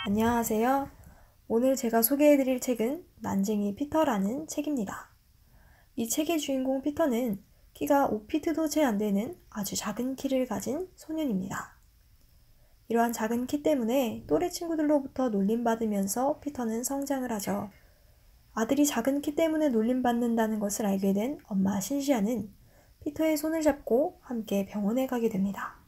안녕하세요. 오늘 제가 소개해드릴 책은 난쟁이 피터라는 책입니다. 이 책의 주인공 피터는 키가 5피트도 채 안 되는 아주 작은 키를 가진 소년입니다. 이러한 작은 키 때문에 또래 친구들로부터 놀림받으면서 피터는 성장을 하죠. 아들이 작은 키 때문에 놀림받는다는 것을 알게 된 엄마 신시아는 피터의 손을 잡고 함께 병원에 가게 됩니다.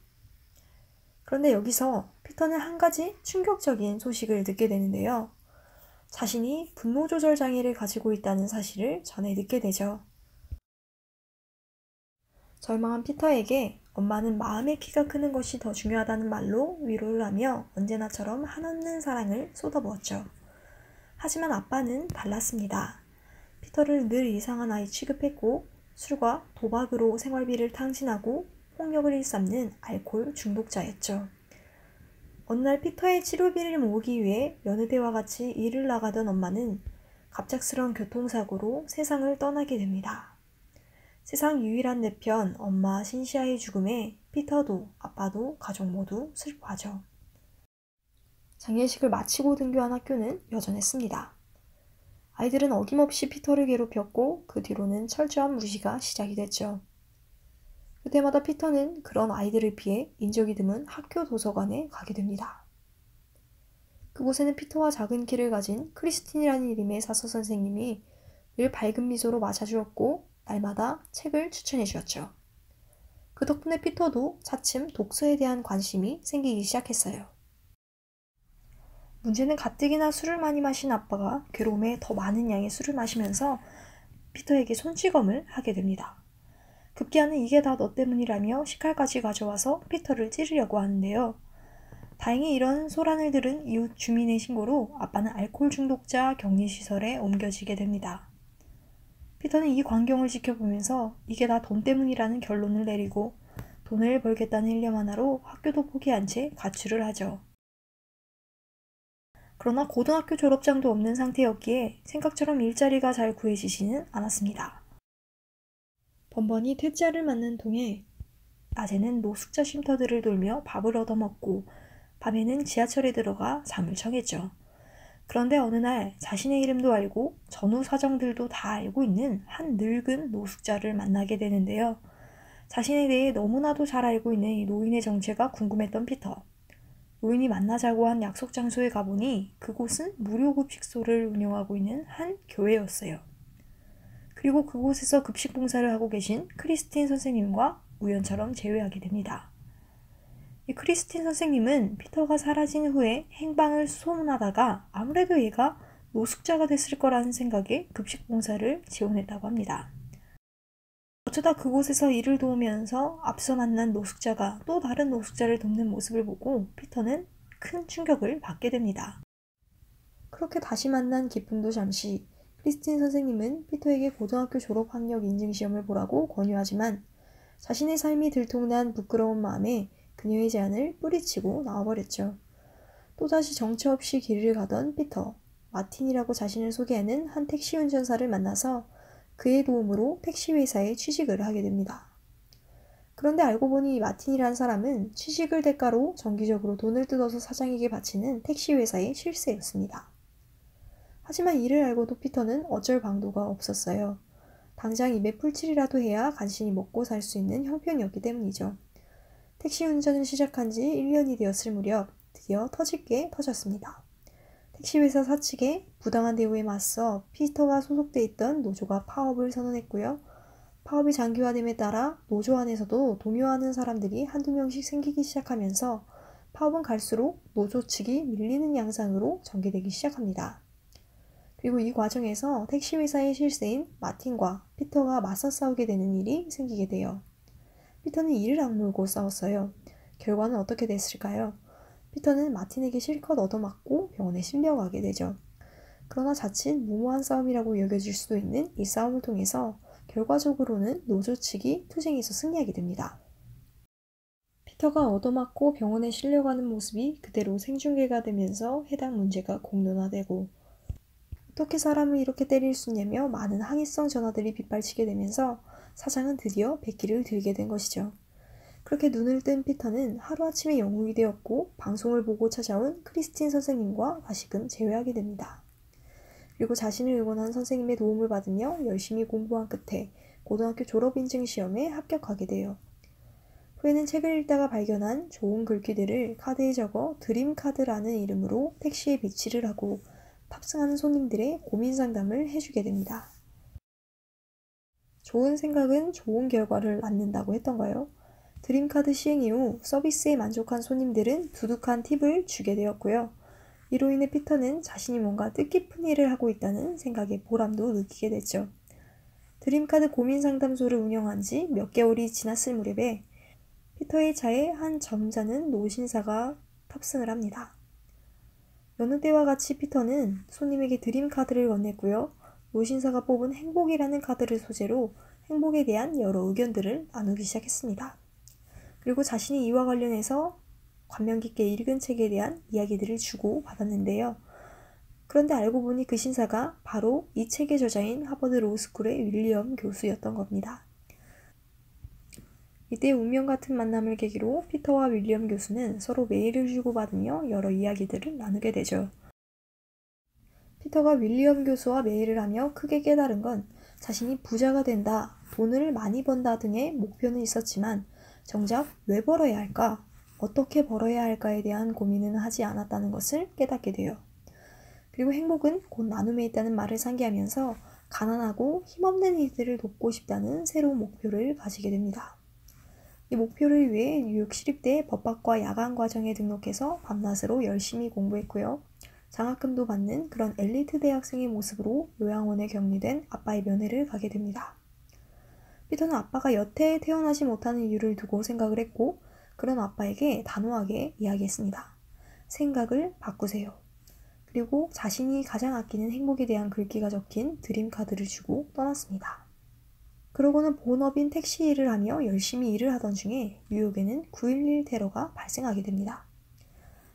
그런데 여기서 피터는 한 가지 충격적인 소식을 듣게 되는데요. 자신이 분노 조절 장애를 가지고 있다는 사실을 전해 듣게 되죠. 절망한 피터에게 엄마는 마음의 키가 크는 것이 더 중요하다는 말로 위로를 하며 언제나처럼 한없는 사랑을 쏟아부었죠. 하지만 아빠는 달랐습니다. 피터를 늘 이상한 아이 취급했고 술과 도박으로 생활비를 탕진하고 폭력을 일삼는 알코올 중독자였죠. 어느 날 피터의 치료비를 모으기 위해 여느 때와 같이 일을 나가던 엄마는 갑작스러운 교통사고로 세상을 떠나게 됩니다. 세상 유일한 내편 엄마 신시아의 죽음에 피터도 아빠도 가족 모두 슬퍼하죠. 장례식을 마치고 등교한 학교는 여전했습니다. 아이들은 어김없이 피터를 괴롭혔고 그 뒤로는 철저한 무시가 시작이 됐죠. 그때마다 피터는 그런 아이들을 피해 인적이 드문 학교 도서관에 가게 됩니다. 그곳에는 피터와 작은 키를 가진 크리스틴이라는 이름의 사서 선생님이 늘 밝은 미소로 맞아주었고 날마다 책을 추천해 주었죠. 그 덕분에 피터도 차츰 독서에 대한 관심이 생기기 시작했어요. 문제는 가뜩이나 술을 많이 마신 아빠가 괴로움에 더 많은 양의 술을 마시면서 피터에게 손찌검을 하게 됩니다. 급기야는 이게 다 너 때문이라며 식칼까지 가져와서 피터를 찌르려고 하는데요. 다행히 이런 소란을 들은 이웃 주민의 신고로 아빠는 알코올 중독자 격리시설에 옮겨지게 됩니다. 피터는 이 광경을 지켜보면서 이게 다 돈 때문이라는 결론을 내리고 돈을 벌겠다는 일념 하나로 학교도 포기한 채 가출을 하죠. 그러나 고등학교 졸업장도 없는 상태였기에 생각처럼 일자리가 잘 구해지지는 않았습니다. 번번이 퇴짜를 맞는 통에 낮에는 노숙자 쉼터들을 돌며 밥을 얻어먹고 밤에는 지하철에 들어가 잠을 청했죠. 그런데 어느 날 자신의 이름도 알고 전후 사정들도 다 알고 있는 한 늙은 노숙자를 만나게 되는데요. 자신에 대해 너무나도 잘 알고 있는 이 노인의 정체가 궁금했던 피터. 노인이 만나자고 한 약속 장소에 가보니 그곳은 무료 급식소를 운영하고 있는 한 교회였어요. 그리고 그곳에서 급식 봉사를 하고 계신 크리스틴 선생님과 우연처럼 재회하게 됩니다. 이 크리스틴 선생님은 피터가 사라진 후에 행방을 소문하다가 아무래도 얘가 노숙자가 됐을 거라는 생각에 급식 봉사를 지원했다고 합니다. 어쩌다 그곳에서 일을 도우면서 앞서 만난 노숙자가 또 다른 노숙자를 돕는 모습을 보고 피터는 큰 충격을 받게 됩니다. 그렇게 다시 만난 기쁨도 잠시, 크리스틴 선생님은 피터에게 고등학교 졸업 학력 인증 시험을 보라고 권유하지만 자신의 삶이 들통난 부끄러운 마음에 그녀의 제안을 뿌리치고 나와버렸죠. 또다시 정처 없이 길을 가던 피터, 마틴이라고 자신을 소개하는 한 택시 운전사를 만나서 그의 도움으로 택시 회사에 취직을 하게 됩니다. 그런데 알고 보니 마틴이라는 사람은 취직을 대가로 정기적으로 돈을 뜯어서 사장에게 바치는 택시 회사의 실세였습니다. 하지만 이를 알고도 피터는 어쩔 방도가 없었어요. 당장 입에 풀칠이라도 해야 간신히 먹고 살 수 있는 형편이었기 때문이죠. 택시 운전을 시작한 지 1년이 되었을 무렵 드디어 터질 게 터졌습니다. 택시회사 사측의 부당한 대우에 맞서 피터가 소속돼 있던 노조가 파업을 선언했고요. 파업이 장기화됨에 따라 노조 안에서도 동요하는 사람들이 한두 명씩 생기기 시작하면서 파업은 갈수록 노조 측이 밀리는 양상으로 전개되기 시작합니다. 그리고 이 과정에서 택시회사의 실세인 마틴과 피터가 맞서 싸우게 되는 일이 생기게 돼요. 피터는 이를 악물고 싸웠어요. 결과는 어떻게 됐을까요? 피터는 마틴에게 실컷 얻어맞고 병원에 실려가게 되죠. 그러나 자칫 무모한 싸움이라고 여겨질 수도 있는 이 싸움을 통해서 결과적으로는 노조 측이 투쟁에서 승리하게 됩니다. 피터가 얻어맞고 병원에 실려가는 모습이 그대로 생중계가 되면서 해당 문제가 공론화되고 어떻게 사람을 이렇게 때릴 수 있냐며 많은 항의성 전화들이 빗발치게 되면서 사장은 드디어 백기를 들게 된 것이죠. 그렇게 눈을 뜬 피터는 하루아침에 영웅이 되었고 방송을 보고 찾아온 크리스틴 선생님과 다시금 재회하게 됩니다. 그리고 자신을 응원한 선생님의 도움을 받으며 열심히 공부한 끝에 고등학교 졸업인증 시험에 합격하게 돼요. 후에는 책을 읽다가 발견한 좋은 글귀들을 카드에 적어 드림카드라는 이름으로 택시에 비치를 하고 탑승하는 손님들의 고민 상담을 해주게 됩니다. 좋은 생각은 좋은 결과를 낳는다고 했던가요? 드림카드 시행 이후 서비스에 만족한 손님들은 두둑한 팁을 주게 되었고요. 이로 인해 피터는 자신이 뭔가 뜻깊은 일을 하고 있다는 생각에 보람도 느끼게 됐죠. 드림카드 고민상담소를 운영한 지 몇 개월이 지났을 무렵에 피터의 차에 한 점잖은 노신사가 탑승을 합니다. 여느 때와 같이 피터는 손님에게 드림카드를 건넸고요. 노신사가 뽑은 행복이라는 카드를 소재로 행복에 대한 여러 의견들을 나누기 시작했습니다. 그리고 자신이 이와 관련해서 감명 깊게 읽은 책에 대한 이야기들을 주고 받았는데요. 그런데 알고 보니 그 신사가 바로 이 책의 저자인 하버드 로스쿨의 윌리엄 교수였던 겁니다. 이때 운명 같은 만남을 계기로 피터와 윌리엄 교수는 서로 메일을 주고받으며 여러 이야기들을 나누게 되죠. 피터가 윌리엄 교수와 메일을 하며 크게 깨달은 건 자신이 부자가 된다, 돈을 많이 번다 등의 목표는 있었지만 정작 왜 벌어야 할까, 어떻게 벌어야 할까에 대한 고민은 하지 않았다는 것을 깨닫게 돼요. 그리고 행복은 곧 나눔에 있다는 말을 상기하면서 가난하고 힘없는 이들을 돕고 싶다는 새로운 목표를 가지게 됩니다. 이 목표를 위해 뉴욕 시립대 법학과 야간과정에 등록해서 밤낮으로 열심히 공부했고요. 장학금도 받는 그런 엘리트 대학생의 모습으로 요양원에 격리된 아빠의 면회를 가게 됩니다. 피터는 아빠가 여태 태어나지 못하는 이유를 두고 생각을 했고 그런 아빠에게 단호하게 이야기했습니다. 생각을 바꾸세요. 그리고 자신이 가장 아끼는 행복에 대한 글귀가 적힌 드림카드를 주고 떠났습니다. 그러고는 본업인 택시 일을 하며 열심히 일을 하던 중에 뉴욕에는 9.11 테러가 발생하게 됩니다.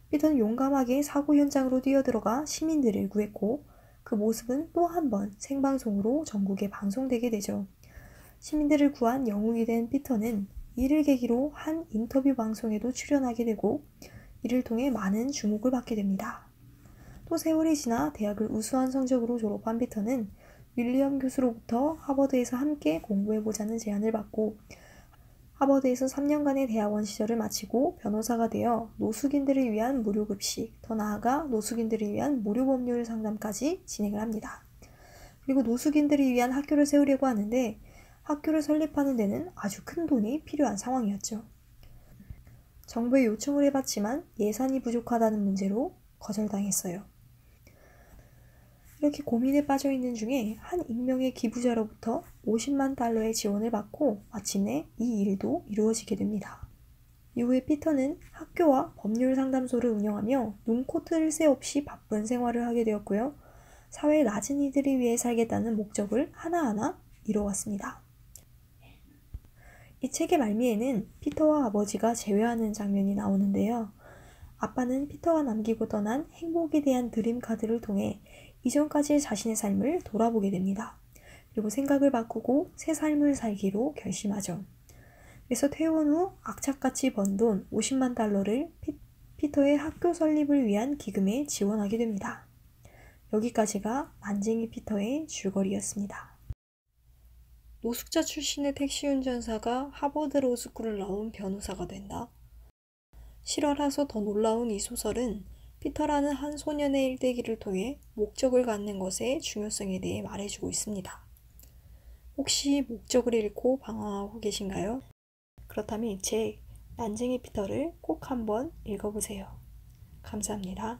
피터는 용감하게 사고 현장으로 뛰어들어가 시민들을 구했고 그 모습은 또 한 번 생방송으로 전국에 방송되게 되죠. 시민들을 구한 영웅이 된 피터는 이를 계기로 한 인터뷰 방송에도 출연하게 되고 이를 통해 많은 주목을 받게 됩니다. 또 세월이 지나 대학을 우수한 성적으로 졸업한 피터는 윌리엄 교수로부터 하버드에서 함께 공부해보자는 제안을 받고 하버드에서 3년간의 대학원 시절을 마치고 변호사가 되어 노숙인들을 위한 무료 급식, 더 나아가 노숙인들을 위한 무료 법률 상담까지 진행을 합니다. 그리고 노숙인들을 위한 학교를 세우려고 하는데 학교를 설립하는 데는 아주 큰 돈이 필요한 상황이었죠. 정부에 요청을 해봤지만 예산이 부족하다는 문제로 거절당했어요. 이렇게 고민에 빠져있는 중에 한 익명의 기부자로부터 50만 달러의 지원을 받고 마침내 이 일도 이루어지게 됩니다. 이후에 피터는 학교와 법률 상담소를 운영하며 눈코뜰 새 없이 바쁜 생활을 하게 되었고요. 사회의 낮은 이들을 위해 살겠다는 목적을 하나하나 이뤄왔습니다. 이 책의 말미에는 피터와 아버지가 재회하는 장면이 나오는데요. 아빠는 피터가 남기고 떠난 행복에 대한 드림카드를 통해 이전까지의 자신의 삶을 돌아보게 됩니다. 그리고 생각을 바꾸고 새 삶을 살기로 결심하죠. 그래서 퇴원 후 악착같이 번 돈 50만 달러를 피터의 학교 설립을 위한 기금에 지원하게 됩니다. 여기까지가 난쟁이 피터의 줄거리였습니다. 노숙자 출신의 택시 운전사가 하버드 로스쿨을 나온 변호사가 된다. 실화라서 더 놀라운 이 소설은 피터라는 한 소년의 일대기를 통해 목적을 갖는 것의 중요성에 대해 말해주고 있습니다. 혹시 목적을 잃고 방황하고 계신가요? 그렇다면 이 책, 난쟁이 피터를 꼭 한번 읽어보세요. 감사합니다.